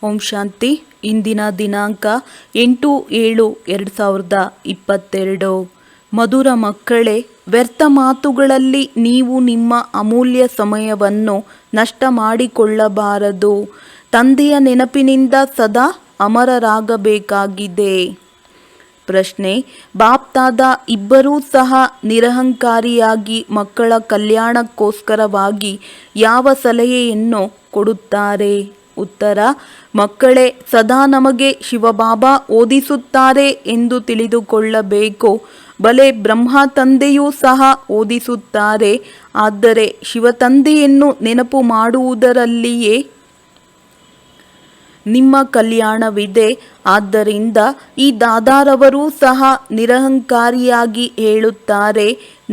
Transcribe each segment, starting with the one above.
ಓಂ ಶಾಂತಿ. ಇಂದಿನ ದಿನಾಂಕ 8/7/2022. ಮಧುರ ಮಕ್ಕಳೇ, ವ್ಯರ್ಥ ಮಾತುಗಳಲ್ಲಿ ನೀವು ನಿಮ್ಮ ಅಮೂಲ್ಯ ಸಮಯವನ್ನು ನಷ್ಟ ಮಾಡಿಕೊಳ್ಳಬಾರದು. ತಂದೆಯ ನೆನಪಿನಿಂದ ಸದಾ ಅಮರರಾಗಬೇಕಾಗಿದೆ. ಪ್ರಶ್ನೆ: ಬಾಪ್ದಾದ ಇಬ್ಬರೂ ಸಹ ನಿರಹಂಕಾರಿಯಾಗಿ ಮಕ್ಕಳ ಕಲ್ಯಾಣಕ್ಕೋಸ್ಕರವಾಗಿ ಯಾವ ಸಲಹೆಯನ್ನು ಕೊಡುತ್ತಾರೆ? ಉತ್ತರ: ಮಕ್ಕಳೇ, ಸದಾ ನಮಗೆ ಶಿವಬಾಬಾ ಓದಿಸುತ್ತಾರೆ ಎಂದು ತಿಳಿದುಕೊಳ್ಳಬೇಕು. ಭಲೆ ಬ್ರಹ್ಮ ತಂದೆಯೂ ಸಹ ಓದಿಸುತ್ತಾರೆ, ಆದರೆ ಶಿವತಂದೆಯನ್ನು ನೆನಪು ಮಾಡುವುದರಲ್ಲಿಯೇ ನಿಮ್ಮ ಕಲ್ಯಾಣವಿದೆ. ಆದ್ದರಿಂದ ಈ ದಾದಾರವರೂ ಸಹ ನಿರಹಂಕಾರಿಯಾಗಿ ಹೇಳುತ್ತಾರೆ,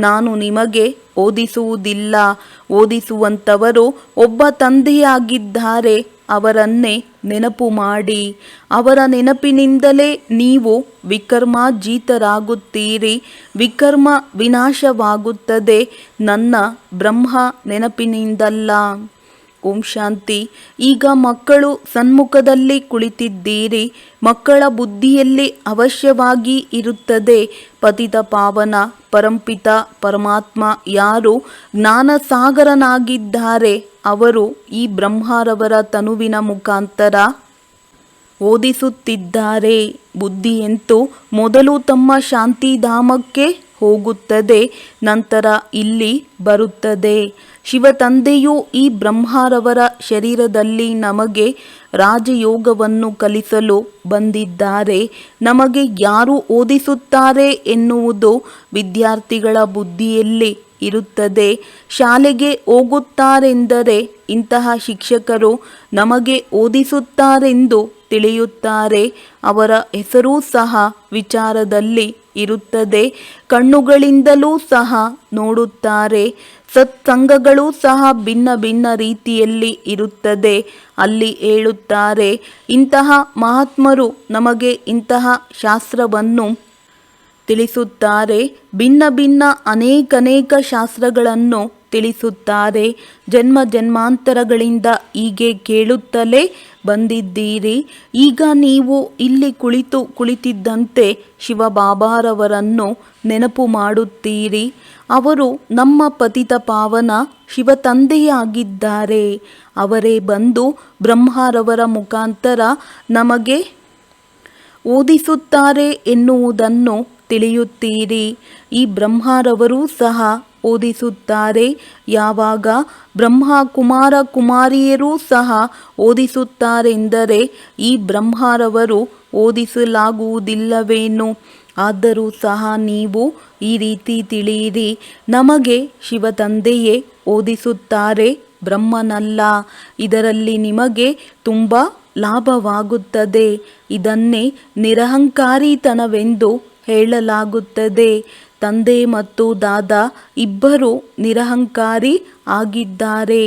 ನಾನು ನಿಮಗೆ ಓದಿಸುವುದಿಲ್ಲ. ಓದಿಸುವಂಥವರು ಒಬ್ಬ ತಂದೆಯಾಗಿದ್ದಾರೆ, ಅವರನ್ನೇ ನೆನಪು ಮಾಡಿ. ಅವರ ನೆನಪಿನಿಂದಲೇ ನೀವು ವಿಕರ್ಮಾಜೀತರಾಗುತ್ತೀರಿ. ವಿಕರ್ಮ ವಿನಾಶವಾಗುತ್ತದೆ, ನನ್ನ ಬ್ರಹ್ಮ ನೆನಪಿನಿಂದಲ್ಲ. ಓಂ ಶಾಂತಿ. ಈಗ ಮಕ್ಕಳು ಸನ್ಮುಖದಲ್ಲಿ ಕುಳಿತಿದ್ದೀರಿ. ಮಕ್ಕಳ ಬುದ್ಧಿಯಲ್ಲಿ ಅವಶ್ಯವಾಗಿ ಇರುತ್ತದೆ, ಪತಿತ ಪಾವನ ಪರಂಪಿತ ಪರಮಾತ್ಮ ಯಾರು ಜ್ಞಾನಸಾಗರನಾಗಿದ್ದಾರೆ, ಅವರು ಈ ಬ್ರಹ್ಮರವರ ತನುವಿನ ಮುಖಾಂತರ ಓದಿಸುತ್ತಿದ್ದಾರೆ. ಬುದ್ಧಿಯಂತೂ ಮೊದಲು ತಮ್ಮ ಶಾಂತಿಧಾಮಕ್ಕೆ ಹೋಗುತ್ತದೆ, ನಂತರ ಇಲ್ಲಿ ಬರುತ್ತದೆ. ಶಿವತಂದೆಯು ಈ ಬ್ರಹ್ಮರವರ ಶರೀರದಲ್ಲಿ ನಮಗೆ ರಾಜಯೋಗವನ್ನು ಕಲಿಸಲು ಬಂದಿದ್ದಾರೆ. ನಮಗೆ ಯಾರು ಓದಿಸುತ್ತಾರೆ ಎನ್ನುವುದು ವಿದ್ಯಾರ್ಥಿಗಳ ಬುದ್ಧಿಯಲ್ಲಿ ಇರುತ್ತದೆ. ಶಾಲೆಗೆ ಹೋಗುತ್ತಾರೆಂದರೆ ಇಂತಹ ಶಿಕ್ಷಕರು ನಮಗೆ ಓದಿಸುತ್ತಾರೆಂದು ತಿಳಿಯುತ್ತಾರೆ. ಅವರ ಹೆಸರೂ ಸಹ ವಿಚಾರದಲ್ಲಿ ಇರುತ್ತದೆ. ಕಣ್ಣುಗಳಿಂದಲೂ ಸಹ ನೋಡುತ್ತಾರೆ. ಸತ್ಸಂಗಗಳು ಸಹ ಭಿನ್ನ ಭಿನ್ನ ರೀತಿಯಲ್ಲಿ ಇರುತ್ತದೆ. ಅಲ್ಲಿ ಹೇಳುತ್ತಾರೆ, ಇಂತಹ ಮಹಾತ್ಮರು ನಮಗೆ ಇಂತಹ ಶಾಸ್ತ್ರವನ್ನು ತಿಳಿಸುತ್ತಾರೆ. ಭಿನ್ನ ಭಿನ್ನ ಅನೇಕ ಶಾಸ್ತ್ರಗಳನ್ನು ತಿಳಿಸುತ್ತಾರೆ. ಜನ್ಮ ಜನ್ಮಾಂತರಗಳಿಂದ ಹೀಗೆ ಕೇಳುತ್ತಲೇ ಬಂದಿದ್ದೀರಿ. ಈಗ ನೀವು ಇಲ್ಲಿ ಕುಳಿತಿದ್ದಂತೆ ಶಿವಬಾಬಾರವರನ್ನು ನೆನಪು ಮಾಡುತ್ತೀರಿ. ಅವರು ನಮ್ಮ ಪತಿತ ಪಾವನ ಶಿವತಂದೆಯಾಗಿದ್ದಾರೆ. ಅವರೇ ಬಂದು ಬ್ರಹ್ಮರವರ ಮುಖಾಂತರ ನಮಗೆ ಓದಿಸುತ್ತಾರೆ ಎನ್ನುವುದನ್ನು ತಿಳಿಯುತ್ತೀರಿ. ಈ ಬ್ರಹ್ಮರವರೂ ಸಹ ಓದಿಸುತ್ತಾರೆ. ಯಾವಾಗ ಬ್ರಹ್ಮ ಕುಮಾರ ಕುಮಾರಿಯರೂ ಸಹ ಓದಿಸುತ್ತಾರೆಂದರೆ ಈ ಬ್ರಹ್ಮರವರು ಓದಿಸಲಾಗುವುದಿಲ್ಲವೇನು? ಆದರೂ ಸಹ ನೀವು ಈ ರೀತಿ ತಿಳಿಯಿರಿ, ನಮಗೆ ಶಿವತಂದೆಯೇ ಓದಿಸುತ್ತಾರೆ, ಬ್ರಹ್ಮನಲ್ಲ. ಇದರಲ್ಲಿ ನಿಮಗೆ ತುಂಬ ಲಾಭವಾಗುತ್ತದೆ. ಇದನ್ನೇ ನಿರಹಂಕಾರಿತನವೆಂದು ಹೇಳಲಾಗುತ್ತದೆ. ತಂದೆ ಮತ್ತು ದಾದಾ ಇಬ್ಬರು ನಿರಹಂಕಾರಿ ಆಗಿದ್ದಾರೆ.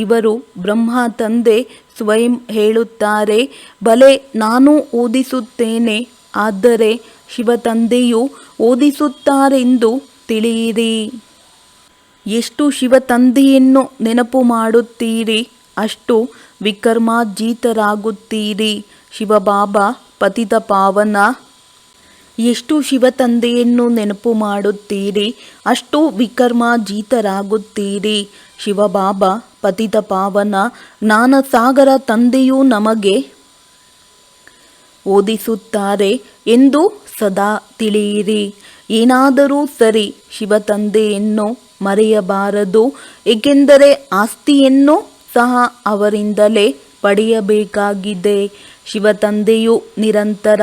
ಇವರು ಬ್ರಹ್ಮ ತಂದೆ ಸ್ವಯಂ ಹೇಳುತ್ತಾರೆ, ಭಲೆ ನಾನು ಓದಿಸುತ್ತೇನೆ, ಆದರೆ ಶಿವತಂದೆಯು ಓದಿಸುತ್ತಾರೆಂದು ತಿಳಿಯಿರಿ. ಎಷ್ಟು ಶಿವತಂದೆಯನ್ನು ನೆನಪು ಮಾಡುತ್ತೀರಿ, ಅಷ್ಟು ವಿಕರ್ಮಾಜೀತರಾಗುತ್ತೀರಿ. ಶಿವಬಾಬಾ ಪತಿತ ಪಾವನ. ಎಷ್ಟು ಶಿವತಂದೆಯನ್ನು ನೆನಪು ಮಾಡುತ್ತೀರಿ, ಅಷ್ಟು ವಿಕರ್ಮಾಜೀತರಾಗುತ್ತೀರಿ. ಶಿವಬಾಬಾ ಪತಿತ ಪಾವನ ಜ್ಞಾನಸಾಗರ ತಂದೆಯು ನಮಗೆ ಓದಿಸುತ್ತಾರೆ ಎಂದು ಸದಾ ತಿಳಿಯಿರಿ. ಏನಾದರೂ ಸರಿ, ಶಿವತಂದೆಯನ್ನು ಮರೆಯಬಾರದು. ಏಕೆಂದರೆ ಆಸ್ತಿಯನ್ನು ಸಹ ಅವರಿಂದಲೇ ಪಡೆಯಬೇಕಾಗಿದೆ. ಶಿವತಂದೆಯು ನಿರಂತರ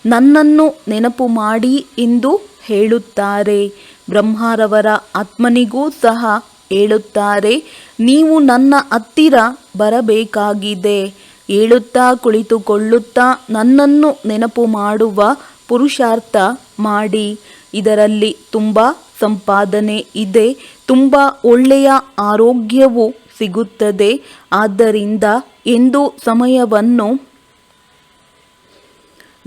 ನನ್ನನ್ನು ನೆನಪು ಮಾಡಿ ಎಂದು ಹೇಳುತ್ತಾರೆ. ಬ್ರಹ್ಮರವರ ಆತ್ಮನಿಗೂ ಸಹ ಹೇಳುತ್ತಾರೆ, ನೀವು ನನ್ನ ಹತ್ತಿರ ಬರಬೇಕಾಗಿದೆ. ಹೇಳುತ್ತಾ ಕುಳಿತುಕೊಳ್ಳುತ್ತಾ ನನ್ನನ್ನು ನೆನಪು ಮಾಡುವ ಪುರುಷಾರ್ಥ ಮಾಡಿ. ಇದರಲ್ಲಿ ತುಂಬ ಸಂಪಾದನೆ ಇದೆ, ತುಂಬ ಒಳ್ಳೆಯ ಆರೋಗ್ಯವೂ ಸಿಗುತ್ತದೆ. ಆದ್ದರಿಂದ ಎಂದು ಸಮಯವನ್ನು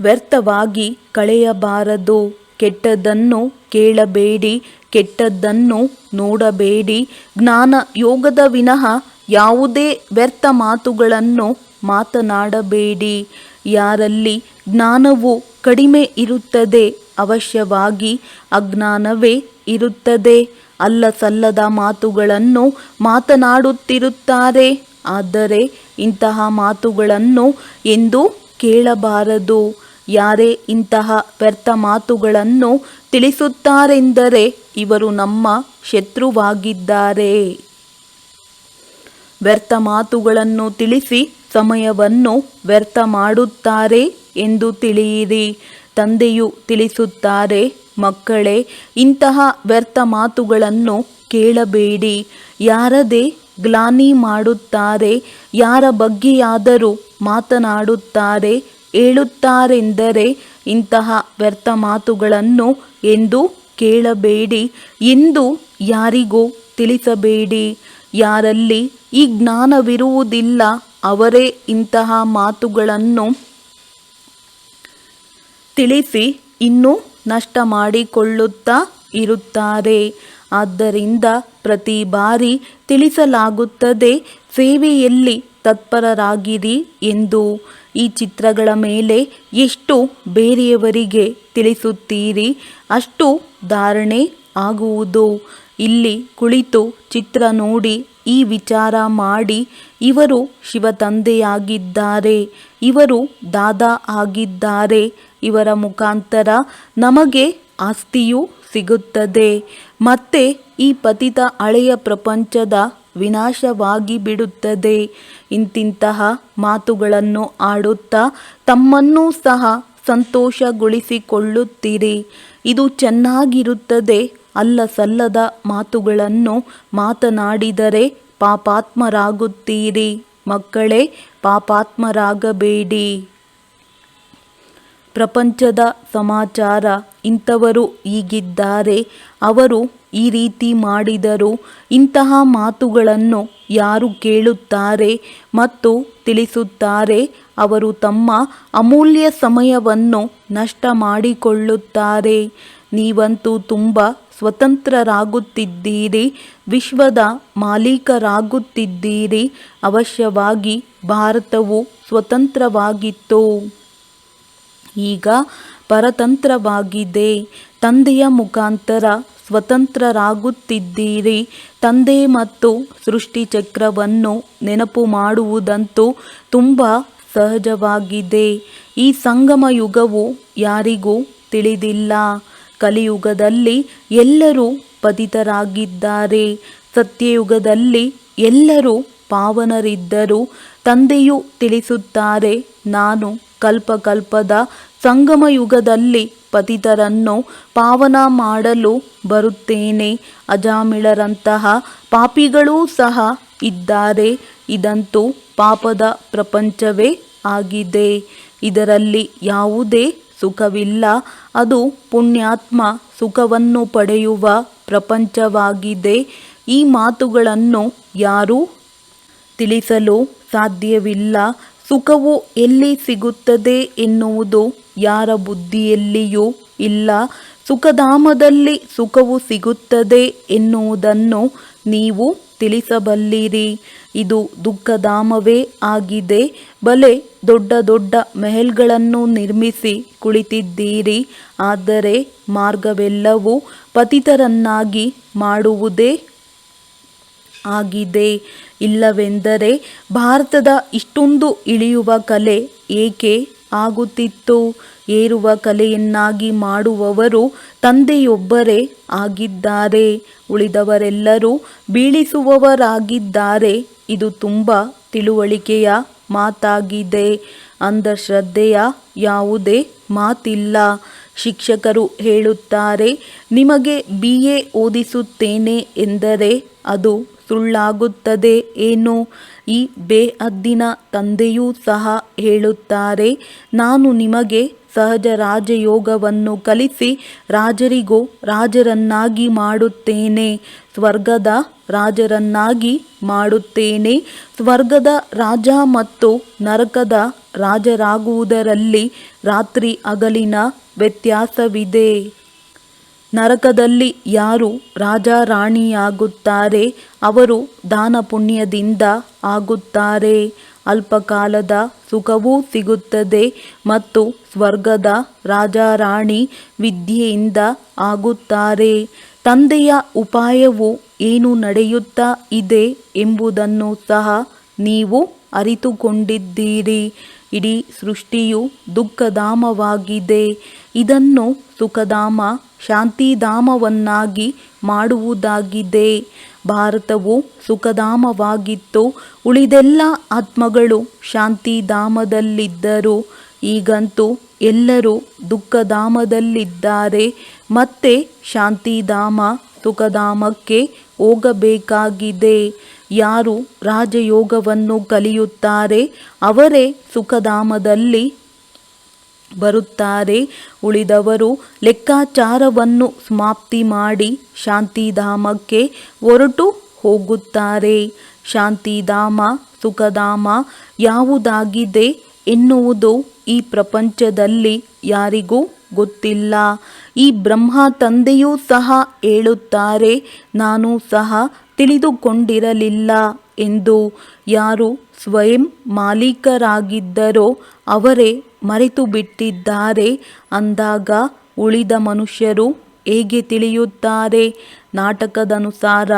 ವ್ಯರ್ಥವಾಗಿ ಕಳೆಯಬಾರದು. ಕೆಟ್ಟದ್ದನ್ನು ಕೇಳಬೇಡಿ, ಕೆಟ್ಟದ್ದನ್ನು ನೋಡಬೇಡಿ. ಜ್ಞಾನ ಯೋಗದ ವಿನಃ ಯಾವುದೇ ವ್ಯರ್ಥ ಮಾತುಗಳನ್ನು ಮಾತನಾಡಬೇಡಿ. ಯಾರಲ್ಲಿ ಜ್ಞಾನವು ಕಡಿಮೆ ಇರುತ್ತದೆ ಅವಶ್ಯವಾಗಿ ಅಜ್ಞಾನವೇ ಇರುತ್ತದೆ. ಅಲ್ಲಸಲ್ಲದ ಮಾತುಗಳನ್ನು ಮಾತನಾಡುತ್ತಿರುತ್ತಾರೆ. ಆದರೆ ಇಂತಹ ಮಾತುಗಳನ್ನು ಎಂದೂ ಕೇಳಬಾರದು. ಯಾರೇ ಇಂತಹ ವ್ಯರ್ಥ ಮಾತುಗಳನ್ನು ತಿಳಿಸುತ್ತಾರೆಂದರೆ ಇವರು ನಮ್ಮ ಶತ್ರುವಾಗಿದ್ದಾರೆ. ವ್ಯರ್ಥ ಮಾತುಗಳನ್ನು ತಿಳಿಸಿ ಸಮಯವನ್ನು ವ್ಯರ್ಥ ಮಾಡುತ್ತಾರೆ ಎಂದು ತಿಳಿಯಿರಿ. ತಂದೆಯು ತಿಳಿಸುತ್ತಾರೆ, ಮಕ್ಕಳೇ, ಇಂತಹ ವ್ಯರ್ಥ ಮಾತುಗಳನ್ನು ಕೇಳಬೇಡಿ. ಯಾರದೇ ಗ್ಲಾನಿ ಮಾಡುತ್ತಾರೆ, ಯಾರ ಬಗ್ಗೆಯಾದರೂ ಮಾತನಾಡುತ್ತಾರೆ, ಹೇಳುತ್ತಾರೆಂದರೆ ಇಂತಹ ವ್ಯರ್ಥ ಮಾತುಗಳನ್ನು ಎಂದೂ ಕೇಳಬೇಡಿ ಎಂದು ಯಾರಿಗೂ ತಿಳಿಸಬೇಡಿ. ಯಾರಲ್ಲಿ ಈ ಜ್ಞಾನವಿರುವುದಿಲ್ಲ ಅವರೇ ಇಂತಹ ಮಾತುಗಳನ್ನು ತಿಳಿಸಿ ಇನ್ನೂ ನಷ್ಟ ಮಾಡಿಕೊಳ್ಳುತ್ತಾ ಇರುತ್ತಾರೆ. ಆದ್ದರಿಂದ ಪ್ರತಿ ಬಾರಿ ತಿಳಿಸಲಾಗುತ್ತದೆ, ಸೇವೆಯಲ್ಲಿ ತತ್ಪರರಾಗಿರಿ ಎಂದು. ಈ ಚಿತ್ರಗಳ ಮೇಲೆ ಎಷ್ಟು ಬೇರೆಯವರಿಗೆ ತಿಳಿಸುತ್ತೀರಿ ಅಷ್ಟು ಧಾರಣೆ ಆಗುವುದು. ಇಲ್ಲಿ ಕುಳಿತು ಚಿತ್ರ ನೋಡಿ ಈ ವಿಚಾರ ಮಾಡಿ, ಇವರು ಶಿವತಂದೆಯಾಗಿದ್ದಾರೆ, ಇವರು ದಾದಾ ಆಗಿದ್ದಾರೆ, ಇವರ ಮುಖಾಂತರ ನಮಗೆ ಆಸ್ತಿಯೂ ಸಿಗುತ್ತದೆ. ಮತ್ತೆ ಈ ಪತಿತ ಹಳೆಯ ಪ್ರಪಂಚದ ವಿನಾಶವಾಗಿ ಬಿಡುತ್ತದೆ. ಇಂತಿಂತಹ ಮಾತುಗಳನ್ನು ಆಡುತ್ತಾ ತಮ್ಮನ್ನೂ ಸಹ ಸಂತೋಷಗೊಳಿಸಿಕೊಳ್ಳುತ್ತೀರಿ. ಇದು ಚೆನ್ನಾಗಿರುತ್ತದೆ. ಅಲ್ಲಸಲ್ಲದ ಮಾತುಗಳನ್ನು ಮಾತನಾಡಿದರೆ ಪಾಪಾತ್ಮರಾಗುತ್ತೀರಿ. ಮಕ್ಕಳೇ, ಪಾಪಾತ್ಮರಾಗಬೇಡಿ. ಪ್ರಪಂಚದ ಸಮಾಚಾರ ಇಂಥವರು ಹೀಗಿದ್ದಾರೆ, ಅವರು ಈ ರೀತಿ ಮಾಡಿದರು. ಇಂತಹ ಮಾತುಗಳನ್ನು ಯಾರು ಕೇಳುತ್ತಾರೆ ಮತ್ತು ತಿಳಿಸುತ್ತಾರೆ ಅವರು ತಮ್ಮ ಅಮೂಲ್ಯ ಸಮಯವನ್ನು ನಷ್ಟ ಮಾಡಿಕೊಳ್ಳುತ್ತಾರೆ. ನೀವಂತೂ ತುಂಬ ಸ್ವತಂತ್ರರಾಗುತ್ತಿದ್ದೀರಿ, ವಿಶ್ವದ ಮಾಲೀಕರಾಗುತ್ತಿದ್ದೀರಿ. ಅವಶ್ಯವಾಗಿ ಭಾರತವು ಸ್ವತಂತ್ರವಾಗಿತ್ತು, ಈಗ ಪರತಂತ್ರವಾಗಿದೆ. ತಂದೆಯ ಮುಖಾಂತರ ಸ್ವತಂತ್ರರಾಗುತ್ತಿದ್ದೀರಿ. ತಂದೆ ಮತ್ತು ಸೃಷ್ಟಿ ಚಕ್ರವನ್ನು ನೆನಪು ಮಾಡುವುದಂತೂ ತುಂಬ ಸಹಜವಾಗಿದೆ. ಈ ಸಂಗಮ ಯುಗವು ಯಾರಿಗೂ ತಿಳಿದಿಲ್ಲ. ಕಲಿಯುಗದಲ್ಲಿ ಎಲ್ಲರೂ ಪತಿತರಾಗಿದ್ದಾರೆ, ಸತ್ಯಯುಗದಲ್ಲಿ ಎಲ್ಲರೂ ಪಾವನರಿದ್ದರು. ತಂದೆಯು ತಿಳಿಸುತ್ತಾರೆ, ನಾನು ಕಲ್ಪಕಲ್ಪದ ಸಂಗಮ ಯುಗದಲ್ಲಿ ಪತಿತರನ್ನು ಪಾವನ ಮಾಡಲು ಬರುತ್ತೇನೆ. ಅಜಾಮಿಳರಂತಹ ಪಾಪಿಗಳೂ ಸಹ ಇದ್ದಾರೆ. ಇದಂತೂ ಪಾಪದ ಪ್ರಪಂಚವೇ ಆಗಿದೆ. ಇದರಲ್ಲಿ ಯಾವುದೇ ಸುಖವಿಲ್ಲ. ಅದು ಪುಣ್ಯಾತ್ಮ ಸುಖವನ್ನು ಪಡೆಯುವ ಪ್ರಪಂಚವಾಗಿದೆ. ಈ ಮಾತುಗಳನ್ನು ಯಾರೂ ತಿಳಿಸಲು ಸಾಧ್ಯವಿಲ್ಲ. ಸುಖವು ಎಲ್ಲಿ ಸಿಗುತ್ತದೆ ಎನ್ನುವುದು ಯಾರ ಬುದ್ಧಿಯಲ್ಲಿಯೂ ಇಲ್ಲ. ಸುಖಧಾಮದಲ್ಲಿ ಸುಖವು ಸಿಗುತ್ತದೆ ಎನ್ನುವುದನ್ನು ನೀವು ತಿಳಿಸಬಲ್ಲಿರಿ. ಇದು ದುಃಖಧಾಮವೇ ಆಗಿದೆ. ಬಲೆ ದೊಡ್ಡ ದೊಡ್ಡ ಮೆಹಲ್ಗಳನ್ನು ನಿರ್ಮಿಸಿ ಕುಳಿತಿದ್ದೀರಿ. ಆದರೆ ಮಾರ್ಗವೆಲ್ಲವೂ ಪತಿತರನ್ನಾಗಿ ಮಾಡುವುದೇ ಆಗಿದೆ. ಇಲ್ಲವೆಂದರೆ ಭಾರತದ ಇಷ್ಟೊಂದು ಇಳಿಯುವ ಕಲೆ ಏಕೆ ಆಗುತ್ತಿತ್ತು? ಏರುವ ಕಲೆಯನ್ನಾಗಿ ಮಾಡುವವರು ತಂದೆಯೊಬ್ಬರೇ ಆಗಿದ್ದಾರೆ. ಉಳಿದವರೆಲ್ಲರೂ ಬೀಳಿಸುವವರಾಗಿದ್ದಾರೆ. ಇದು ತುಂಬ ತಿಳುವಳಿಕೆಯ ಮಾತಾಗಿದೆ. ಅಂಧಶ್ರದ್ಧೆಯ ಯಾವುದೇ ಮಾತಿಲ್ಲ. ಶಿಕ್ಷಕರು ಹೇಳುತ್ತಾರೆ, ನಿಮಗೆ BA ಓದಿಸುತ್ತೇನೆ ಎಂದರೆ ಅದು ಸುಳ್ಳಾಗುತ್ತದೆ ಏನು? ಈ ಬೇಹದ್ದಿನ ತಂದೆಯೂ ಸಹ ಹೇಳುತ್ತಾರೆ, ನಾನು ನಿಮಗೆ ಸಹಜ ರಾಜಯೋಗವನ್ನು ಕಲಿಸಿ ರಾಜರಿಗೂ ರಾಜರನ್ನಾಗಿ ಮಾಡುತ್ತೇನೆ, ಸ್ವರ್ಗದ ರಾಜರನ್ನಾಗಿ ಮಾಡುತ್ತೇನೆ. ಸ್ವರ್ಗದ ರಾಜ ಮತ್ತು ನರಕದ ರಾಜರಾಗುವುದರಲ್ಲಿ ರಾತ್ರಿ ಹಗಲಿನ ವ್ಯತ್ಯಾಸವಿದೆ. ನರಕದಲ್ಲಿ ಯಾರು ರಾಜ ರಾಣಿಯಾಗುತ್ತಾರೆ ಅವರು ದಾನ ಪುಣ್ಯದಿಂದ ಆಗುತ್ತಾರೆ. ಅಲ್ಪಕಾಲದ ಸುಖವೂ ಸಿಗುತ್ತದೆ ಮತ್ತು ಸ್ವರ್ಗದ ರಾಜಾರಾಣಿ ವಿದ್ಯೆಯಿಂದ ಆಗುತ್ತಾರೆ. ತಂದೆಯ ಉಪಾಯವು ಏನು ನಡೆಯುತ್ತಾ ಇದೆ ಎಂಬುದನ್ನು ಸಹ ನೀವು ಅರಿತುಕೊಂಡಿದ್ದೀರಿ. ಇಡೀ ಸೃಷ್ಟಿಯು ದುಃಖಧಾಮವಾಗಿದೆ. ಇದನ್ನು ಸುಖಧಾಮ, ಶಾಂತಿಧಾಮವನ್ನಾಗಿ ಮಾಡುವುದಾಗಿದೆ. ಭಾರತವು ಸುಖಧಾಮವಾಗಿತ್ತು. ಉಳಿದೆಲ್ಲ ಆತ್ಮಗಳು ಶಾಂತಿಧಾಮದಲ್ಲಿದ್ದರು. ಈಗಂತೂ ಎಲ್ಲರೂ ದುಃಖಧಾಮದಲ್ಲಿದ್ದಾರೆ. ಮತ್ತೆ ಶಾಂತಿಧಾಮ, ಸುಖಧಾಮಕ್ಕೆ ಹೋಗಬೇಕಾಗಿದೆ. ಯಾರು ರಾಜಯೋಗವನ್ನು ಕಲಿಯುತ್ತಾರೆ ಅವರೇ ಸುಖಧಾಮದಲ್ಲಿ ಬರುತ್ತಾರೆ. ಉಳಿದವರು ಲೆಕ್ಕಾಚಾರವನ್ನು ಸಮಾಪ್ತಿ ಮಾಡಿ ಶಾಂತಿಧಾಮಕ್ಕೆ ಹೊರಟು ಹೋಗುತ್ತಾರೆ. ಶಾಂತಿಧಾಮ, ಸುಖಧಾಮ ಯಾವುದಾಗಿದೆ ಎನ್ನುವುದು ಈ ಪ್ರಪಂಚದಲ್ಲಿ ಯಾರಿಗೂ ಗೊತ್ತಿಲ್ಲ. ಈ ಬ್ರಹ್ಮ ತಂದೆಯೂ ಸಹ ಹೇಳುತ್ತಾರೆ, ನಾನು ಸಹ ತಿಳಿದುಕೊಂಡಿರಲಿಲ್ಲ ಎಂದು. ಯಾರು ಸ್ವಯಂ ಮಾಲೀಕರಾಗಿದ್ದರೋ ಅವರೇ ಮರೆತು ಬಿಟ್ಟಿದ್ದಾರೆ ಅಂದಾಗ ಉಳಿದ ಮನುಷ್ಯರು ಹೇಗೆ ತಿಳಿಯುತ್ತಾರೆ? ನಾಟಕದನುಸಾರ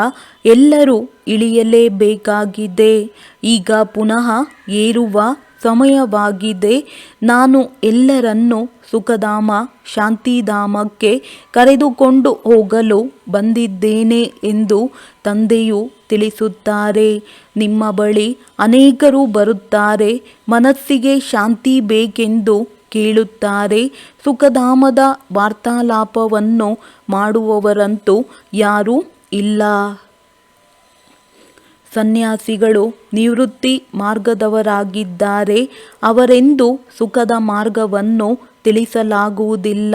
ಎಲ್ಲರೂ ಇಳಿಯಲೇಬೇಕಾಗಿದೆ. ಈಗ ಪುನಃ ಏರುವ ಸಮಯವಾಗಿದೆ. ನಾನು ಎಲ್ಲರನ್ನೂ ಸುಖಧಾಮ, ಶಾಂತಿಧಾಮಕ್ಕೆ ಕರೆದುಕೊಂಡು ಹೋಗಲು ಬಂದಿದ್ದೇನೆ ಎಂದು ತಂದೆಯು ತಿಳಿಸುತ್ತಾರೆ. ನಿಮ್ಮ ಬಳಿ ಅನೇಕರು ಬರುತ್ತಾರೆ. ಮನಸ್ಸಿಗೆ ಶಾಂತಿ ಬೇಕೆಂದು ಕೇಳುತ್ತಾರೆ. ಸುಖಧಾಮದ ವಾರ್ತಾಲಾಪವನ್ನು ಮಾಡುವವರಂತೂ ಯಾರೂ ಇಲ್ಲ. ಸನ್ಯಾಸಿಗಳು ನಿವೃತ್ತಿ ಮಾರ್ಗದವರಾಗಿದ್ದಾರೆ. ಅವರೆಂದು ಸುಖದ ಮಾರ್ಗವನ್ನು ತಿಳಿಸಲಾಗುವುದಿಲ್ಲ.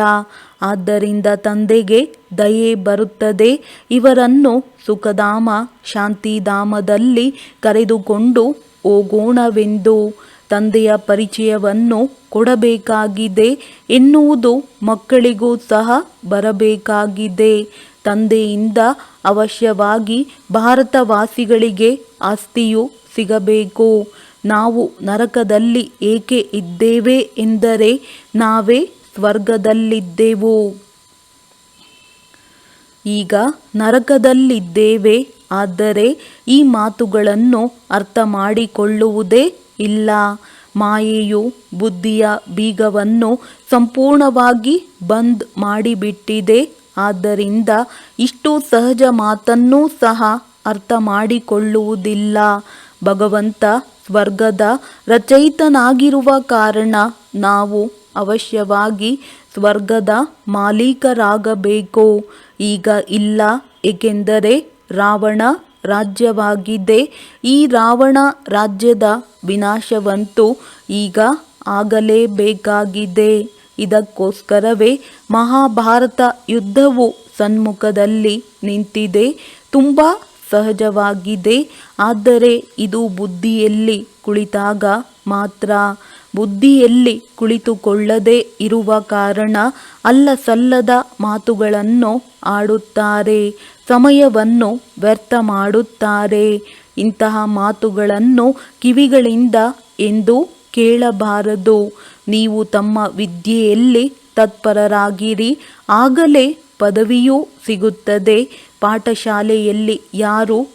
ಆದ್ದರಿಂದ ತಂದೆಗೆ ದಯೆ ಬರುತ್ತದೆ. ಇವರನ್ನು ಸುಖಧಾಮ, ಶಾಂತಿಧಾಮದಲ್ಲಿ ಕರೆದುಕೊಂಡು ಹೋಗೋಣವೆಂದು. ತಂದೆಯ ಪರಿಚಯವನ್ನು ಕೊಡಬೇಕಾಗಿದೆ ಎನ್ನುವುದು ಮಕ್ಕಳಿಗೂ ಸಹ ಬರಬೇಕಾಗಿದೆ. ತಂದೆಯಿಂದ ಅವಶ್ಯವಾಗಿ ಭಾರತವಾಸಿಗಳಿಗೆ ಆಸ್ತಿಯು ಸಿಗಬೇಕು. ನಾವು ನರಕದಲ್ಲಿ ಏಕೆ ಇದ್ದೇವೆ ಎಂದರೆ ನಾವೇ ಸ್ವರ್ಗದಲ್ಲಿದ್ದೆವು. ಈಗ ನರಕದಲ್ಲಿದ್ದೇವೆ. ಆದರೆ ಈ ಮಾತುಗಳನ್ನು ಅರ್ಥ ಮಾಡಿಕೊಳ್ಳುವುದೇ ಇಲ್ಲ. ಮಾಯೆಯು ಬುದ್ಧಿಯ ಬೀಗವನ್ನು ಸಂಪೂರ್ಣವಾಗಿ ಬಂದ್ ಮಾಡಿಬಿಟ್ಟಿದೆ. ಆದ್ದರಿಂದ ಇಷ್ಟು ಸಹಜ ಮಾತನ್ನೂ ಸಹ ಅರ್ಥ ಮಾಡಿಕೊಳ್ಳುವುದಿಲ್ಲ. ಭಗವಂತ ಸ್ವರ್ಗದ ರಚಯಿತನಾಗಿರುವ ಕಾರಣ ನಾವು ಅವಶ್ಯವಾಗಿ ಸ್ವರ್ಗದ ಮಾಲೀಕರಾಗಬೇಕು. ಈಗ ಇಲ್ಲ, ಏಕೆಂದರೆ ರಾವಣ ರಾಜ್ಯವಾಗಿದೆ. ಈ ರಾವಣ ರಾಜ್ಯದ ವಿನಾಶವಂತೂ ಈಗ ಆಗಲೇಬೇಕಾಗಿದೆ. ಇದಕ್ಕೋಸ್ಕರವೇ ಮಹಾಭಾರತ ಯುದ್ಧವು ಸನ್ಮುಖದಲ್ಲಿ ನಿಂತಿದೆ. ತುಂಬ ಸಹಜವಾಗಿದೆ. ಆದರೆ ಇದು ಬುದ್ಧಿಯಲ್ಲಿ ಕುಳಿತಾಗ ಮಾತ್ರ. ಬುದ್ಧಿಯಲ್ಲಿ ಕುಳಿತುಕೊಳ್ಳದೆ ಇರುವ ಕಾರಣ ಅಲ್ಲಸಲ್ಲದ ಮಾತುಗಳನ್ನು ಆಡುತ್ತಾರೆ. ಸಮಯವನ್ನು ವ್ಯರ್ಥ ಮಾಡುತ್ತಾರೆ. ಇಂತಹ ಮಾತುಗಳನ್ನು ಕಿವಿಗಳಿಂದ ಎಂದೂ ಕೇಳಬಾರದು. ನೀವು ತಮ್ಮ ವಿದ್ಯೆಯಲ್ಲಿ ತತ್ಪರರಾಗಿರಿ. ಆಗಲೇ ಪದವಿಯೂ ಸಿಗುತ್ತದೆ. ಪಾಠಶಾಲೆಯಲ್ಲಿ ಯಾರು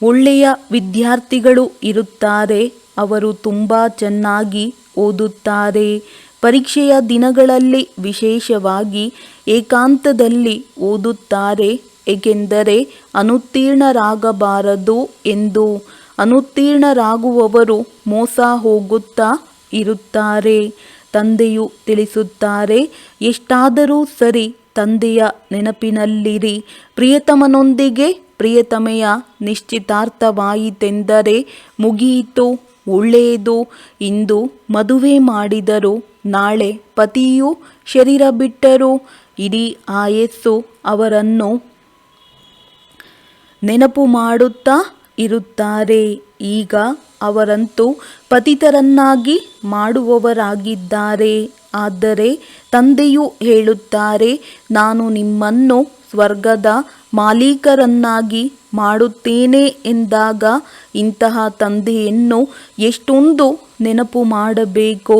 ಒಳ್ಳೆಯ ವಿದ್ಯಾರ್ಥಿಗಳು ಇರುತ್ತಾರೆ ಅವರು ತುಂಬ ಚೆನ್ನಾಗಿ ಓದುತ್ತಾರೆ. ಪರೀಕ್ಷೆಯ ದಿನಗಳಲ್ಲಿ ವಿಶೇಷವಾಗಿ ಏಕಾಂತದಲ್ಲಿ ಓದುತ್ತಾರೆ. ಏಕೆಂದರೆ ಅನುತ್ತೀರ್ಣರಾಗಬಾರದು ಎಂದು. ಅನುತ್ತೀರ್ಣರಾಗುವವರು ಮೋಸ ಹೋಗುತ್ತಾ ಇರುತ್ತಾರೆ. ತಂದೆಯು ತಿಳಿಸುತ್ತಾರೆ, ಎಷ್ಟಾದರೂ ಸರಿ ತಂದೆಯ ನೆನಪಿನಲ್ಲಿರಿ. ಪ್ರಿಯತಮನೊಂದಿಗೆ ಪ್ರಿಯತಮೆಯ ನಿಶ್ಚಿತಾರ್ಥವಾಯಿತೆಂದರೆ ಮುಗಿಯಿತು. ಒಳ್ಳೆಯದು. ಇಂದು ಮದುವೆ ಮಾಡಿದರು, ನಾಳೆ ಪತಿಯು ಶರೀರ ಬಿಟ್ಟರು. ಇಡೀ ಆಯಸ್ಸು ಅವರನ್ನು ನೆನಪು ಮಾಡುತ್ತಾ ಇರುತ್ತಾರೆ. ಈಗ ಅವರಂತೂ ಪತಿತರನ್ನಾಗಿ ಮಾಡುವವರಾಗಿದ್ದಾರೆ. ಆದರೆ ತಂದೆಯು ಹೇಳುತ್ತಾರೆ, ನಾನು ನಿಮ್ಮನ್ನು ಸ್ವರ್ಗದ ಮಾಲೀಕರನ್ನಾಗಿ ಮಾಡುತ್ತೇನೆ ಎಂದಾಗ ಇಂತಹ ತಂದೆಯನ್ನು ಎಷ್ಟೊಂದು ನೆನಪು ಮಾಡಬೇಕು.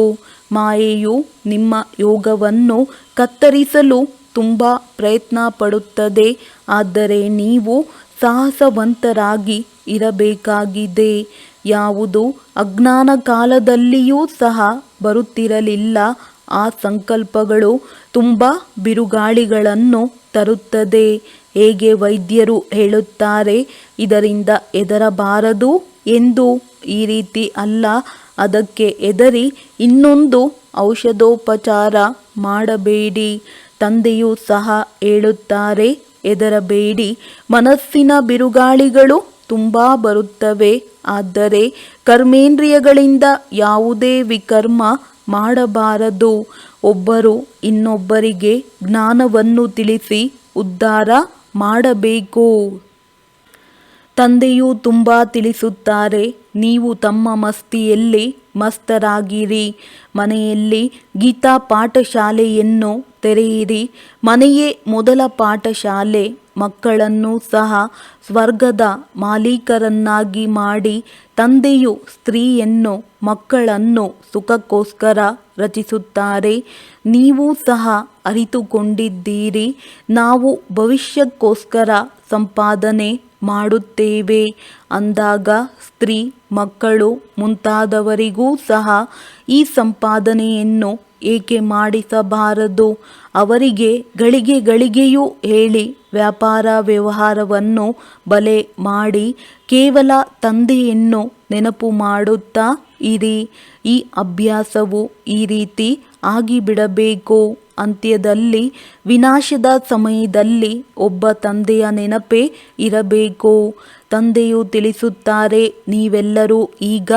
ಮಾಯೆಯು ನಿಮ್ಮ ಯೋಗವನ್ನು ಕತ್ತರಿಸಲು ತುಂಬ ಪ್ರಯತ್ನ ಪಡುತ್ತದೆ. ಆದರೆ ನೀವು ಸಾಹಸವಂತರಾಗಿ ಇರಬೇಕಾಗಿದೆ. ಯಾವುದು ಅಜ್ಞಾನ ಕಾಲದಲ್ಲಿಯೂ ಸಹ ಬರುತ್ತಿರಲಿಲ್ಲ. ಆ ಸಂಕಲ್ಪಗಳು ತುಂಬ ಬಿರುಗಾಳಿಗಳನ್ನು ತರುತ್ತದೆ. ಹೇಗೆ ವೈದ್ಯರು ಹೇಳುತ್ತಾರೆ, ಇದರಿಂದ ಹೆದರಬಾರದು ಎಂದು, ಈ ರೀತಿ ಅಲ್ಲ. ಅದಕ್ಕೆ ಹೆದರಿ ಇನ್ನೊಂದು ಔಷಧೋಪಚಾರ ಮಾಡಬೇಡಿ. ತಂದೆಯೂ ಸಹ ಹೇಳುತ್ತಾರೆ, ಹೆದರಬೇಡಿ. ಮನಸ್ಸಿನ ಬಿರುಗಾಳಿಗಳು ತುಂಬ ಬರುತ್ತವೆ. ಆದರೆ ಕರ್ಮೇಂದ್ರಿಯಗಳಿಂದ ಯಾವುದೇ ವಿಕರ್ಮ ಮಾಡಬಾರದು. ಒಬ್ಬರು ಇನ್ನೊಬ್ಬರಿಗೆ ಜ್ಞಾನವನ್ನು ತಿಳಿಸಿ ಉದ್ಧಾರ ಮಾಡಬೇಕು. ತಂದೆಯು ತುಂಬ ತಿಳಿಸುತ್ತಾರೆ, ನೀವು ತಮ್ಮ ಮಸ್ತಿಯಲ್ಲಿ ಮಸ್ತರಾಗಿರಿ. ಮನೆಯಲ್ಲಿ ಗೀತಾ ಪಾಠಶಾಲೆಯನ್ನು ತೆರೆಯಿರಿ. ಮನೆಯೇ ಮೊದಲ ಪಾಠಶಾಲೆ. ಮಕ್ಕಳನ್ನು ಸಹ ಸ್ವರ್ಗದ ಮಾಲೀಕರನ್ನಾಗಿ ಮಾಡಿ. ತಂದೆಯು ಸ್ತ್ರೀಯನ್ನು ಮಕ್ಕಳನ್ನು ಸುಖಕ್ಕೋಸ್ಕರ ರಚಿಸುತ್ತಾರೆ. ನೀವು ಸಹ ಅರಿತುಕೊಂಡಿದ್ದೀರಿ, ನಾವು ಭವಿಷ್ಯಕ್ಕೋಸ್ಕರ ಸಂಪಾದನೆ ಮಾಡುತ್ತೇವೆ ಅಂದಾಗ ಸ್ತ್ರೀ, ಮಕ್ಕಳು ಮುಂತಾದವರಿಗೂ ಸಹ ಈ ಸಂಪಾದನೆಯನ್ನು ಏಕೆ ಮಾಡಿಸಬಾರದು? ಅವರಿಗೆ ಗಳಿಗೆ ಗಳಿಗೆಯೂ ಹೇಳಿ ವ್ಯಾಪಾರ ವ್ಯವಹಾರವನ್ನು ಬಲೆ ಮಾಡಿ ಕೇವಲ ತಂದೆಯನ್ನು ನೆನಪು ಮಾಡುತ್ತಾ ಇರಿ. ಈ ಅಭ್ಯಾಸವು ಈ ರೀತಿ ಆಗಿಬಿಡಬೇಕು. ಅಂತ್ಯದಲ್ಲಿ ವಿನಾಶದ ಸಮಯದಲ್ಲಿ ಒಬ್ಬ ತಂದೆಯ ನೆನಪೇ ಇರಬೇಕು. ತಂದೆಯು ತಿಳಿಸುತ್ತಾರೆ, ನೀವೆಲ್ಲರೂ ಈಗ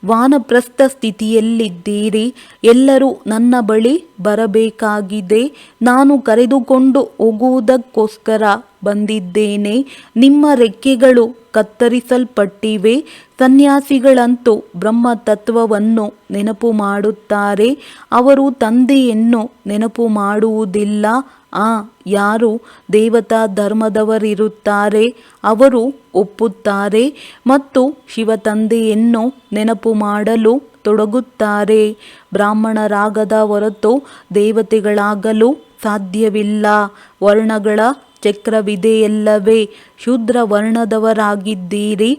ವಾನಪ್ರಸ್ಥ ಸ್ಥಿತಿಯಲ್ಲಿದ್ದೀರಿ. ಎಲ್ಲರೂ ನನ್ನ ಬಳಿ ಬರಬೇಕಾಗಿದೆ. ನಾನು ಕರೆದುಕೊಂಡು ಹೋಗುವುದಕ್ಕೋಸ್ಕರ ಬಂದಿದ್ದೇನೆ. ನಿಮ್ಮ ರೆಕ್ಕೆಗಳು ಕತ್ತರಿಸಲ್ಪಟ್ಟಿವೆ. ಸನ್ಯಾಸಿಗಳಂತೂ ಬ್ರಹ್ಮತತ್ವವನ್ನು ನೆನಪು ಮಾಡುತ್ತಾರೆ. ಅವರು ತಂದೆಯನ್ನು ನೆನಪು ಮಾಡುವುದಿಲ್ಲ. ಯಾರು ದೇವತಾ ಧರ್ಮದವರಿರುತ್ತಾರೆ ಅವರು ಒಪ್ಪುತ್ತಾರೆ ಮತ್ತು ಶಿವತಂದೆಯನ್ನು ನೆನಪು ಮಾಡಲು ತೊಡಗುತ್ತಾರೆ. ಬ್ರಾಹ್ಮಣರಾಗದ ಹೊರತು ದೇವತೆಗಳಾಗಲು ಸಾಧ್ಯವಿಲ್ಲ. ವರ್ಣಗಳ ಚಕ್ರವಿದೆಯಲ್ಲವೇ? ಶೂದ್ರ ವರ್ಣದವರಾಗಿದ್ದೀರಿ.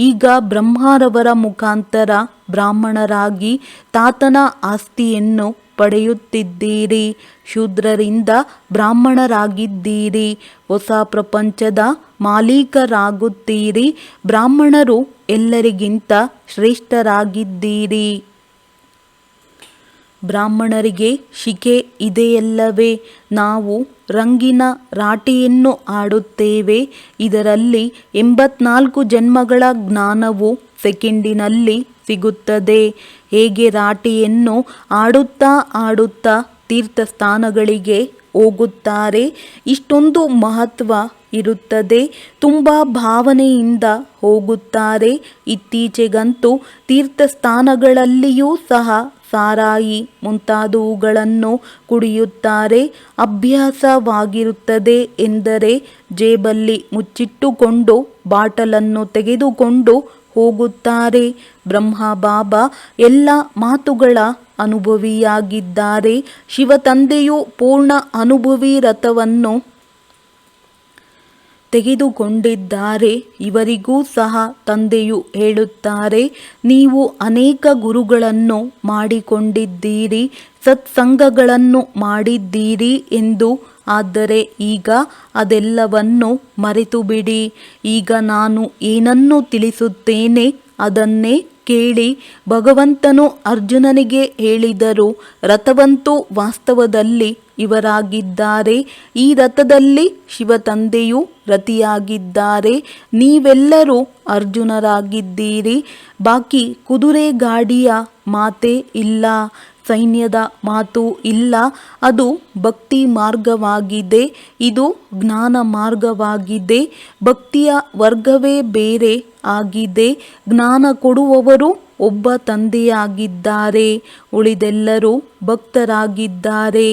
ಈಗ ಬ್ರಹ್ಮರವರ ಮುಖಾಂತರ ಬ್ರಾಹ್ಮಣರಾಗಿ ತಾತನ ಆಸ್ತಿಯನ್ನು ಪಡೆಯುತ್ತಿದ್ದೀರಿ. ಶೂದ್ರರಿಂದ ಬ್ರಾಹ್ಮಣರಾಗಿದ್ದೀರಿ. ಹೊಸ ಪ್ರಪಂಚದ ಮಾಲೀಕರಾಗುತ್ತೀರಿ. ಬ್ರಾಹ್ಮಣರು ಎಲ್ಲರಿಗಿಂತ ಶ್ರೇಷ್ಠರಾಗಿದ್ದೀರಿ. ಬ್ರಾಹ್ಮಣರಿಗೆ ಶಿಖೆ ಇದೆಯಲ್ಲವೇ? ನಾವು ರಂಗಿನ ರಾಟೆಯನ್ನು ಆಡುತ್ತೇವೆ. ಇದರಲ್ಲಿ 84 ಜನ್ಮಗಳ ಜ್ಞಾನವು ಸೆಕೆಂಡಿನಲ್ಲಿ ಸಿಗುತ್ತದೆ. ಹೇಗೆ ರಾಟೆಯನ್ನು ಆಡುತ್ತಾ ಆಡುತ್ತಾ ತೀರ್ಥಸ್ಥಾನಗಳಿಗೆ ಹೋಗುತ್ತಾರೆ. ಇಷ್ಟೊಂದು ಮಹತ್ವ ಇರುತ್ತದೆ. ತುಂಬ ಭಾವನೆಯಿಂದ ಹೋಗುತ್ತಾರೆ. ಇತ್ತೀಚೆಗಂತೂ ತೀರ್ಥಸ್ಥಾನಗಳಲ್ಲಿಯೂ ಸಹ ಸಾರಾಯಿ ಮುಂತಾದವುಗಳನ್ನು ಕುಡಿಯುತ್ತಾರೆ. ಅಭ್ಯಾಸವಾಗಿರುತ್ತದೆ ಎಂದರೆ ಜೇಬಲ್ಲಿ ಮುಚ್ಚಿಟ್ಟುಕೊಂಡು ಬಾಟಲನ್ನು ತೆಗೆದುಕೊಂಡು ಹೋಗುತ್ತಾರೆ. ಬ್ರಹ್ಮ ಬಾಬಾ ಎಲ್ಲ ಮಾತುಗಳ ಅನುಭವಿಯಾಗಿದ್ದಾರೆ. ಶಿವತಂದೆಯು ಪೂರ್ಣ ಅನುಭವಿ ರಥವನ್ನು ತೆಗೆದುಕೊಂಡಿದ್ದಾರೆ. ಇವರಿಗೂ ಸಹ ತಂದೆಯು ಹೇಳುತ್ತಾರೆ, ನೀವು ಅನೇಕ ಗುರುಗಳನ್ನು ಮಾಡಿಕೊಂಡಿದ್ದೀರಿ, ಸತ್ಸಂಗಗಳನ್ನು ಮಾಡಿದ್ದೀರಿ ಎಂದು. ಆದರೆ ಈಗ ಅದೆಲ್ಲವನ್ನು ಮರೆತು ಬಿಡಿ. ಈಗ ನಾನು ಏನನ್ನು ತಿಳಿಸುತ್ತೇನೆ ಅದನ್ನೇ ಕೇಳಿ. ಭಗವಂತನು ಅರ್ಜುನನಿಗೆ ಹೇಳಿದರು, ರಥವಂತೂ ವಾಸ್ತವದಲ್ಲಿ ಇವರಾಗಿದ್ದಾರೆ. ಈ ರಥದಲ್ಲಿ ಶಿವತಂದೆಯು ರಥಿಯಾಗಿದ್ದಾರೆ. ನೀವೆಲ್ಲರೂ ಅರ್ಜುನರಾಗಿದ್ದೀರಿ. ಬಾಕಿ ಕುದುರೆ ಗಾಡಿಯ ಮಾತೇ ಇಲ್ಲ, ಸೈನ್ಯದ ಮಾತು ಇಲ್ಲ. ಅದು ಭಕ್ತಿ ಮಾರ್ಗವಾಗಿದೆ, ಇದು ಜ್ಞಾನ ಮಾರ್ಗವಾಗಿದೆ. ಭಕ್ತಿಯ ವರ್ಗವೇ ಬೇರೆ ಆಗಿದೆ. ಜ್ಞಾನ ಕೊಡುವವರು ಒಬ್ಬ ತಂದೆಯಾಗಿದ್ದಾರೆ, ಉಳಿದೆಲ್ಲರೂ ಭಕ್ತರಾಗಿದ್ದಾರೆ.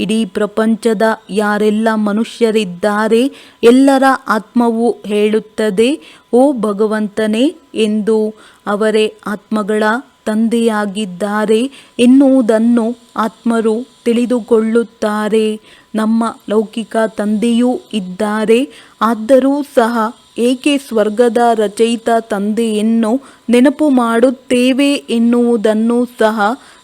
ಇಡೀ ಪ್ರಪಂಚದ ಯಾರೆಲ್ಲ ಮನುಷ್ಯರಿದ್ದಾರೆ ಎಲ್ಲರ ಆತ್ಮವು ಹೇಳುತ್ತದೆ, ಓ ಭಗವಂತನೇ ಎಂದು. ಅವರೇ ಆತ್ಮಗಳ ತಂದೆಯಾಗಿದ್ದಾರೆ ಎನ್ನುವುದನ್ನು ಆತ್ಮರು ತಿಳಿದುಕೊಳ್ಳುತ್ತಾರೆ. ನಮ್ಮ ಲೌಕಿಕ ತಂದೆಯೂ ಇದ್ದಾರೆ, ಆದರೂ ಸಹ ಏಕೆ ಸ್ವರ್ಗದ ರಚಯಿತ ತಂದೆಯನ್ನು ನೆನಪು ಮಾಡುತ್ತೇವೆ ಎನ್ನುವುದನ್ನು ಸಹ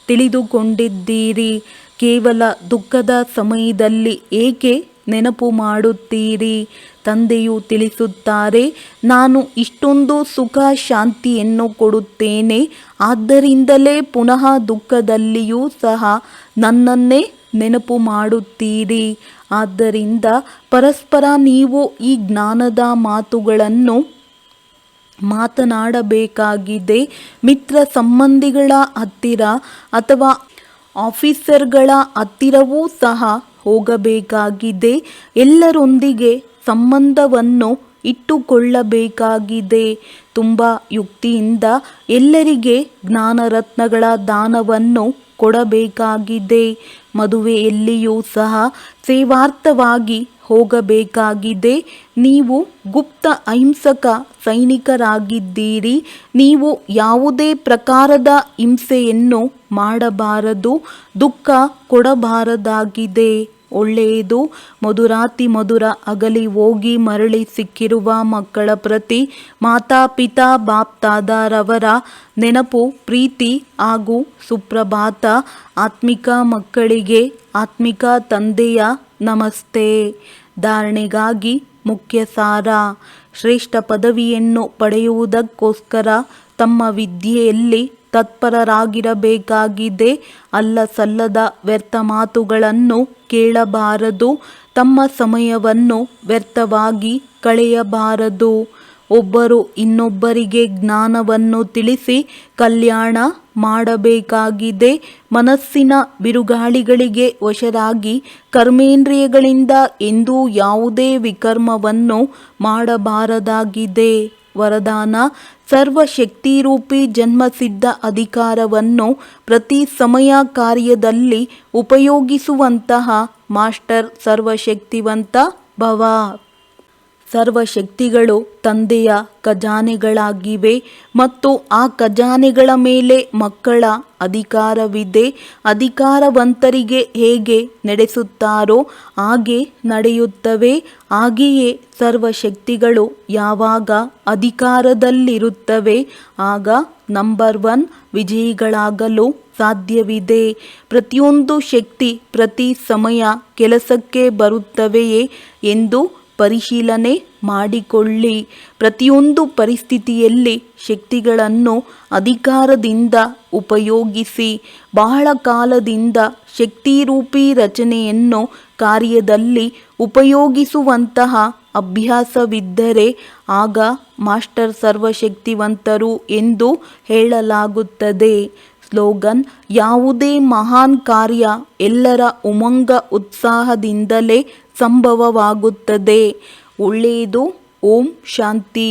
ತಿಳಿದುಕೊಂಡಿದ್ದೀರಿ. ಕೇವಲ ದುಃಖದ ಸಮಯದಲ್ಲಿ ಏಕೆ ನೆನಪು ಮಾಡುತ್ತೀರಿ? ತಂದೆಯು ತಿಳಿಸುತ್ತಾರೆ, ನಾನು ಇಷ್ಟೊಂದು ಸುಖ ಶಾಂತಿಯನ್ನು ಕೊಡುತ್ತೇನೆ, ಆದ್ದರಿಂದಲೇ ಪುನಃ ದುಃಖದಲ್ಲಿಯೂ ಸಹ ನನ್ನನ್ನೇ ನೆನಪು ಮಾಡುತ್ತೀರಿ. ಆದ್ದರಿಂದ ಪರಸ್ಪರ ನೀವು ಈ ಜ್ಞಾನದ ಮಾತುಗಳನ್ನು ಮಾತನಾಡಬೇಕಾಗಿದೆ. ಮಿತ್ರ ಸಂಬಂಧಿಗಳ ಹತ್ತಿರ ಅಥವಾ ಆಫೀಸರ್ಗಳ ಹತ್ತಿರವೂ ಸಹ ಹೋಗಬೇಕಾಗಿದೆ. ಎಲ್ಲರೊಂದಿಗೆ ಸಂಬಂಧವನ್ನು ಇಟ್ಟುಕೊಳ್ಳಬೇಕಾಗಿದೆ. ತುಂಬ ಯುಕ್ತಿಯಿಂದ ಎಲ್ಲರಿಗೆ ಜ್ಞಾನರತ್ನಗಳ ದಾನವನ್ನು ಕೊಡಬೇಕಾಗಿದೆ. ಮದುವೆಯಲ್ಲಿಯೂ ಸಹ ಸೇವಾರ್ಥವಾಗಿ ಹೋಗಬೇಕಾಗಿದೆ. ನೀವು ಗುಪ್ತ ಅಹಿಂಸಕ ಸೈನಿಕರಾಗಿದ್ದೀರಿ. ನೀವು ಯಾವುದೇ ಪ್ರಕಾರದ ಹಿಂಸೆಯನ್ನು ಮಾಡಬಾರದು, ದುಃಖ ಕೊಡಬಾರದಾಗಿದೆ. ಒಳ್ಳೆಯದು. ಮಧುರಾತಿ ಮಧುರ ಅಗಲಿ ಹೋಗಿ ಮರಳಿ ಸಿಕ್ಕಿರುವ ಮಕ್ಕಳ ಪ್ರತಿ ಮಾತಾಪಿತಾ ಬಾಪ್ತಾದರವರ ನೆನಪು, ಪ್ರೀತಿ ಹಾಗೂ ಸುಪ್ರಭಾತ. ಆತ್ಮಿಕ ಮಕ್ಕಳಿಗೆ ಆತ್ಮಿಕ ತಂದೆಯ ನಮಸ್ತೆ. ಧಾರಣೆಗಾಗಿ ಮುಖ್ಯ ಸಾರ. ಶ್ರೇಷ್ಠ ಪದವಿಯನ್ನು ಪಡೆಯುವುದಕ್ಕೋಸ್ಕರ ತಮ್ಮ ವಿದ್ಯೆಯಲ್ಲಿ ತತ್ಪರರಾಗಿರಬೇಕಾಗಿದೆ. ಅಲ್ಲ ಸಲ್ಲದ ವ್ಯರ್ಥ ಮಾತುಗಳನ್ನು ಕೇಳಬಾರದು. ತಮ್ಮ ಸಮಯವನ್ನು ವ್ಯರ್ಥವಾಗಿ ಕಳೆಯಬಾರದು. ಒಬ್ಬರು ಇನ್ನೊಬ್ಬರಿಗೆ ಜ್ಞಾನವನ್ನು ತಿಳಿಸಿ ಕಲ್ಯಾಣ ಮಾಡಬೇಕಾಗಿದೆ. ಮನಸ್ಸಿನ ಬಿರುಗಾಳಿಗಳಿಗೆ ವಶರಾಗಿ ಕರ್ಮೇಂದ್ರಿಯಗಳಿಂದ ಎಂದೂ ಯಾವುದೇ ವಿಕರ್ಮವನ್ನು ಮಾಡಬಾರದಾಗಿದೆ. ವರದಾನ: ಸರ್ವಶಕ್ತಿರೂಪಿ ಜನ್ಮಸಿದ್ಧ ಅಧಿಕಾರವನ್ನು ಪ್ರತಿ ಸಮಯ ಕಾರ್ಯದಲ್ಲಿ ಉಪಯೋಗಿಸುವಂತಹ ಮಾಸ್ಟರ್ ಸರ್ವಶಕ್ತಿವಂತ ಭವ. ಸರ್ವಶಕ್ತಿಗಳು ತಂದೆಯ ಖಜಾನೆಗಳಾಗಿವೆ ಮತ್ತು ಆ ಖಜಾನೆಗಳ ಮೇಲೆ ಮಕ್ಕಳ ಅಧಿಕಾರವಿದೆ. ಅಧಿಕಾರವಂತರಿಗೆ ಹೇಗೆ ನಡೆಸುತ್ತಾರೋ ಹಾಗೆ ನಡೆಯುತ್ತವೆ. ಹಾಗೆಯೇ ಸರ್ವಶಕ್ತಿಗಳು ಯಾವಾಗ ಅಧಿಕಾರದಲ್ಲಿರುತ್ತವೆ ಆಗ ನಂಬರ್ 1 ವಿಜಯಿಗಳಾಗಲು ಸಾಧ್ಯವಿದೆ. ಪ್ರತಿಯೊಂದು ಶಕ್ತಿ ಪ್ರತಿ ಸಮಯ ಕೆಲಸಕ್ಕೆ ಬರುತ್ತವೆಯೇ ಎಂದು ಪರಿಶೀಲನೆ ಮಾಡಿಕೊಳ್ಳಿ. ಪ್ರತಿಯೊಂದು ಪರಿಸ್ಥಿತಿಯಲ್ಲಿ ಶಕ್ತಿಗಳನ್ನು ಅಧಿಕಾರದಿಂದ ಉಪಯೋಗಿಸಿ. ಬಹಳ ಕಾಲದಿಂದ ಶಕ್ತಿರೂಪಿ ರಚನೆಯನ್ನು ಕಾರ್ಯದಲ್ಲಿ ಉಪಯೋಗಿಸುವಂತಹ ಅಭ್ಯಾಸವಿದ್ದರೆ ಆಗ ಮಾಸ್ಟರ್ ಸರ್ವಶಕ್ತಿವಂತರು ಎಂದು ಹೇಳಲಾಗುತ್ತದೆ. ಸ್ಲೋಗನ್: ಯಾವುದೇ ಮಹಾನ್ ಕಾರ್ಯ ಎಲ್ಲರ ಉಮಂಗ ಉತ್ಸಾಹದಿಂದಲೇ ಸಂಭವವಾಗುತ್ತದೆ. ಒಳ್ಳೆಯದು. ಓಂ ಶಾಂತಿ.